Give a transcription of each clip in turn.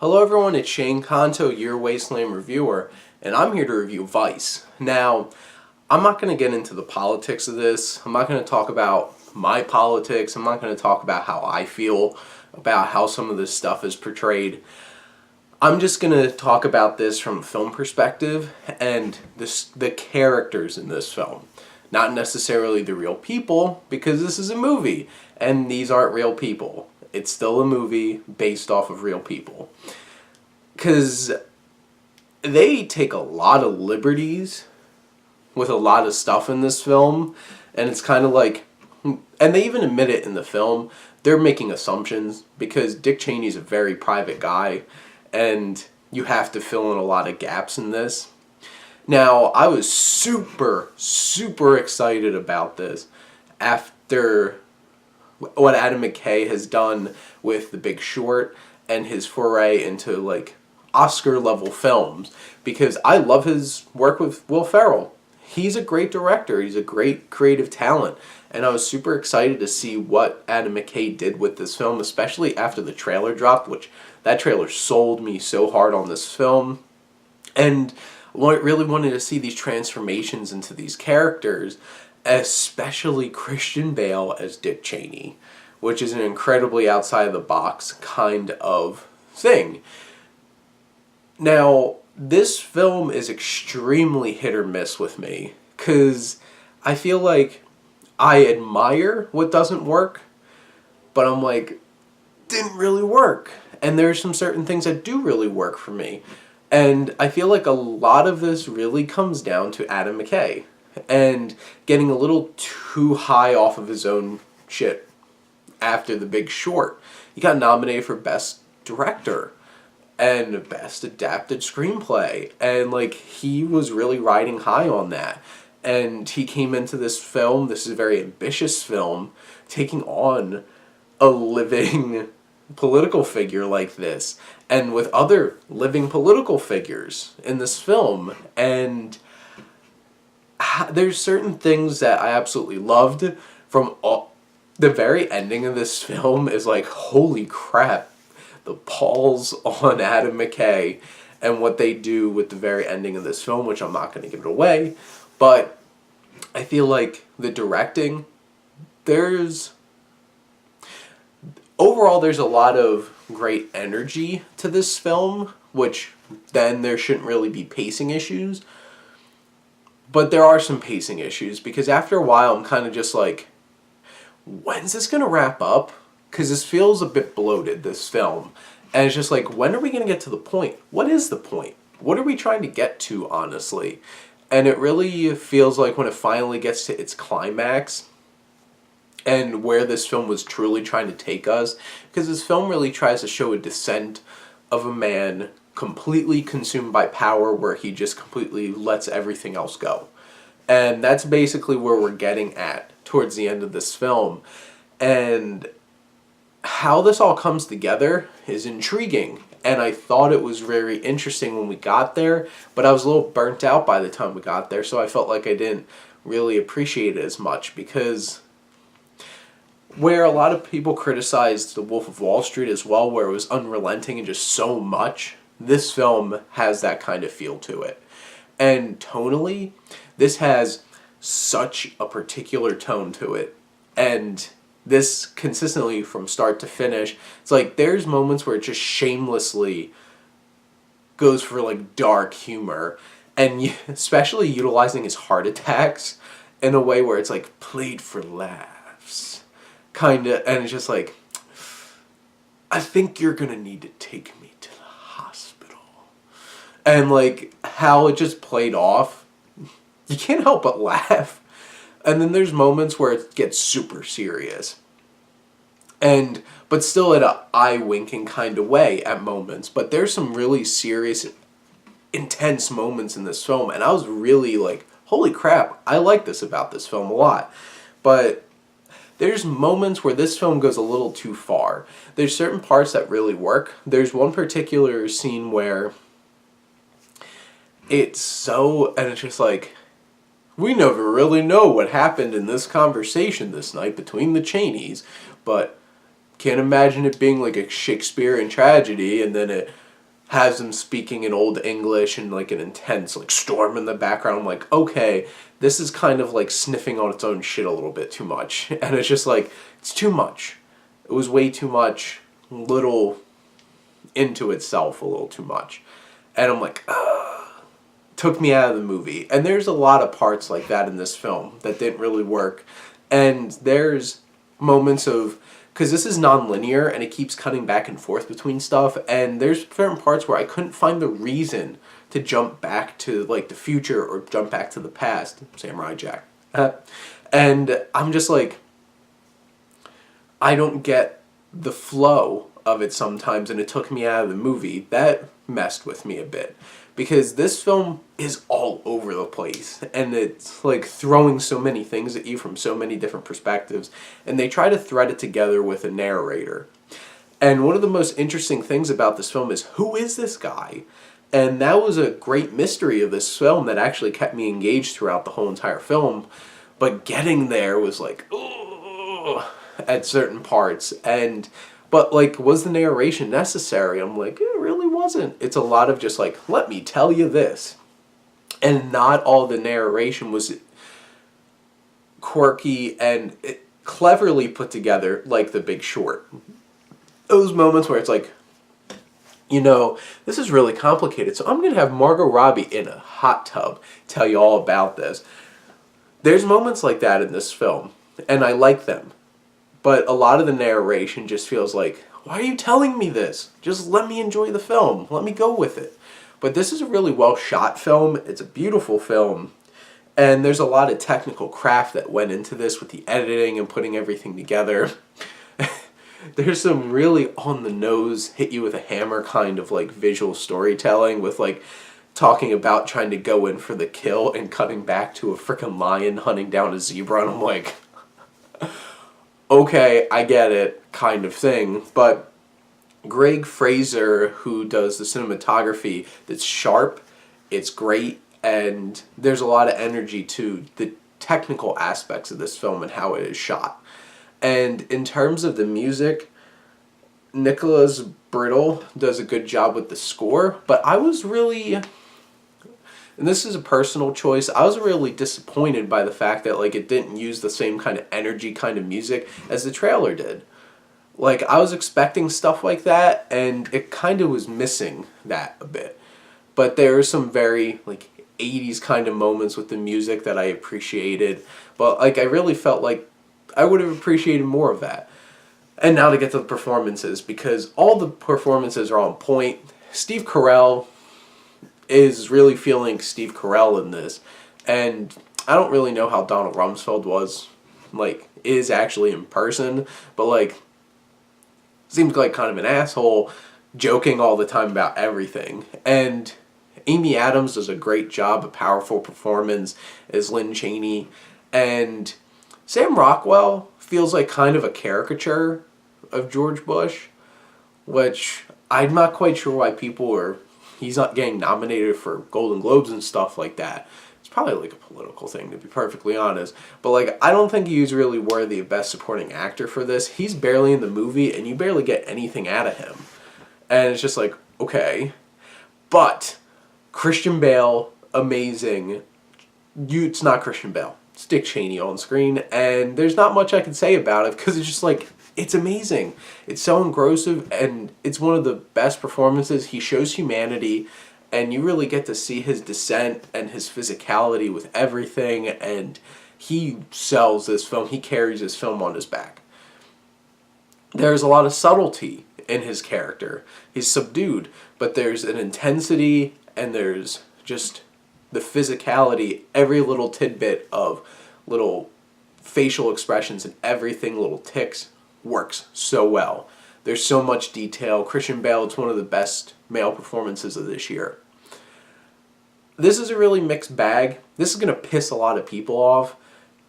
Hello everyone, it's Shane Kanto, your Wasteland reviewer, and I'm here to review Vice. Now, I'm not going to get into the politics of this. I'm not going to talk about my politics. I'm not going to talk about how I feel about how some of this stuff is portrayed. I'm just going to talk about this from a film perspective and the characters in this film. Not necessarily the real people, because this is a movie, and these aren't real people. It's still a movie based off of real people. Because they take a lot of liberties with a lot of stuff in this film, and it's kind of like, and they even admit it in the film, they're making assumptions, because Dick Cheney's a very private guy, and you have to fill in a lot of gaps in this. Now, I was super excited about this after what Adam McKay has done with The Big Short and his foray into like Oscar-level films, because I love his work with Will Ferrell. He's a great director. He's a great creative talent. And I was super excited to see what Adam McKay did with this film, especially after the trailer dropped, which that trailer sold me so hard on this film. And I really wanted to see these transformations into these characters, especially Christian Bale as Dick Cheney, which is an incredibly outside-of-the-box kind of thing. Now, this film is extremely hit or miss with me, because I feel like I admire what doesn't work, but I'm like, didn't really work. And there's some certain things that do really work for me. And I feel like a lot of this really comes down to Adam McKay and getting a little too high off of his own shit after The Big Short. He got nominated for Best Director and Best Adapted Screenplay, and like he was really riding high on that. And he came into this film, this is a very ambitious film, taking on a living political figure like this, and with other living political figures in this film. And there's certain things that I absolutely loved from the very ending of this film is like, holy crap, the balls on Adam McKay and what they do with the very ending of this film, which I'm not going to give it away. But I feel like the directing, overall there's a lot of great energy to this film, which then there shouldn't really be pacing issues. But there are some pacing issues, because after a while I'm kind of just like, when's this going to wrap up? Because this feels a bit bloated, this film. And it's just like, when are we going to get to the point? What is the point? What are we trying to get to, honestly? And it really feels like when it finally gets to its climax, and where this film was truly trying to take us, because this film really tries to show a descent of a man completely consumed by power, where he just completely lets everything else go. And that's basically where we're getting at towards the end of this film. And how this all comes together is intriguing, and I thought it was very interesting when we got there, but I was a little burnt out by the time we got there, so I felt like I didn't really appreciate it as much, because where a lot of people criticized The Wolf of Wall Street as well, where it was unrelenting and just so much, this film has that kind of feel to it. And tonally, this has such a particular tone to it. And this consistently from start to finish, it's like there's moments where it just shamelessly goes for like dark humor, and especially utilizing his heart attacks in a way where it's like played for laughs. Kind of, and it's just like, I think you're gonna need to take me to the hospital. And like, how it just played off, you can't help but laugh. And then there's moments where it gets super serious. But still in an eye-winking kind of way at moments. But there's some really serious, intense moments in this film, and I was really like, holy crap, I like this about this film a lot. But there's moments where this film goes a little too far. There's certain parts that really work. There's one particular scene where and it's just like, we never really know what happened in this conversation this night between the Cheneys, but can't imagine it being like a Shakespearean tragedy, and then it has him speaking in Old English and like an intense like storm in the background. I'm like, okay, this is kind of like sniffing on its own shit a little bit too much. And it's just like, it's too much. It was way too much, little into itself a little too much. And I'm like, took me out of the movie. And there's a lot of parts like that in this film that didn't really work. And there's moments of, because this is non-linear and it keeps cutting back and forth between stuff, and there's certain parts where I couldn't find the reason to jump back to like the future or jump back to the past. Samurai Jack. And I'm just like, I don't get the flow of it sometimes, and it took me out of the movie. That messed with me a bit. Because this film is all over the place, and it's like throwing so many things at you from so many different perspectives, and they try to thread it together with a narrator. And one of the most interesting things about this film is, who is this guy? And that was a great mystery of this film that actually kept me engaged throughout the whole entire film. But getting there was like, ugh, at certain parts. But like, was the narration necessary? I'm like, it really wasn't. It's a lot of just like, let me tell you this. And not all the narration was quirky and cleverly put together like The Big Short. Those moments where it's like, you know, this is really complicated, so I'm going to have Margot Robbie in a hot tub tell you all about this. There's moments like that in this film, and I like them. But a lot of the narration just feels like, why are you telling me this? Just let me enjoy the film. Let me go with it. But this is a really well shot film. It's a beautiful film. And there's a lot of technical craft that went into this with the editing and putting everything together. There's some really on the nose, hit you with a hammer kind of like visual storytelling with like talking about trying to go in for the kill and cutting back to a freaking lion hunting down a zebra. And I'm like, okay, I get it, kind of thing. But Greg Fraser, who does the cinematography, that's sharp, it's great, and there's a lot of energy to the technical aspects of this film and how it is shot. And in terms of the music, Nicholas Brittle does a good job with the score, but I was really, and this is a personal choice, I was really disappointed by the fact that like it didn't use the same kind of energy kind of music as the trailer did. Like, I was expecting stuff like that, and it kind of was missing that a bit. But there are some very like 80s kind of moments with the music that I appreciated, but like I really felt like I would have appreciated more of that. And now to get to the performances, because all the performances are on point. Steve Carell is really feeling Steve Carell in this. And I don't really know how Donald Rumsfeld is actually in person, but like, seems like kind of an asshole, joking all the time about everything. And Amy Adams does a great job, a powerful performance as Lynn Cheney. And Sam Rockwell feels like kind of a caricature of George Bush, which I'm not quite sure why he's not getting nominated for Golden Globes and stuff like that. It's probably like a political thing, to be perfectly honest. But like, I don't think he's really worthy of Best Supporting Actor for this. He's barely in the movie, and you barely get anything out of him. And it's just like, okay. But Christian Bale, amazing. It's not Christian Bale. It's Dick Cheney on screen, and there's not much I can say about it because it's just like, it's amazing. It's so engrossing, and it's one of the best performances. He shows humanity, and you really get to see his descent and his physicality with everything, and he sells this film. He carries this film on his back. There's a lot of subtlety in his character. He's subdued, but there's an intensity, and there's just the physicality, every little tidbit of little facial expressions and everything, little tics, works so well. There's so much detail. Christian Bale, it's one of the best male performances of this year. This is a really mixed bag. This is going to piss a lot of people off,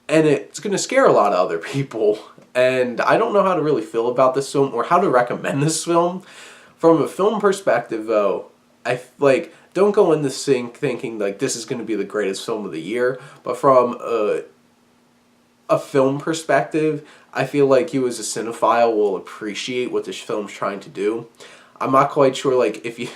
and it's going to scare a lot of other people. And I don't know how to really feel about this film or how to recommend this film. From a film perspective, though, don't go in this thing thinking like this is going to be the greatest film of the year. But from a film perspective, I feel like you as a cinephile will appreciate what this film's trying to do. I'm not quite sure, like, if you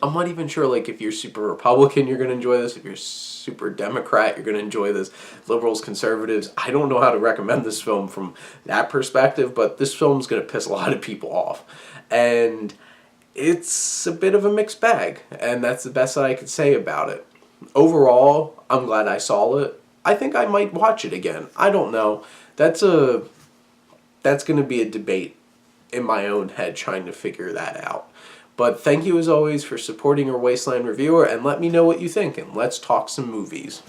I'm not even sure, like, if you're super Republican, you're going to enjoy this. If you're super Democrat, you're going to enjoy this. Liberals, conservatives, I don't know how to recommend this film from that perspective, but this film's going to piss a lot of people off. And it's a bit of a mixed bag, and that's the best that I could say about it. Overall, I'm glad I saw it. I think I might watch it again. I don't know. That's going to be a debate in my own head trying to figure that out. But thank you as always for supporting our Wasteland reviewer, and let me know what you think, and let's talk some movies.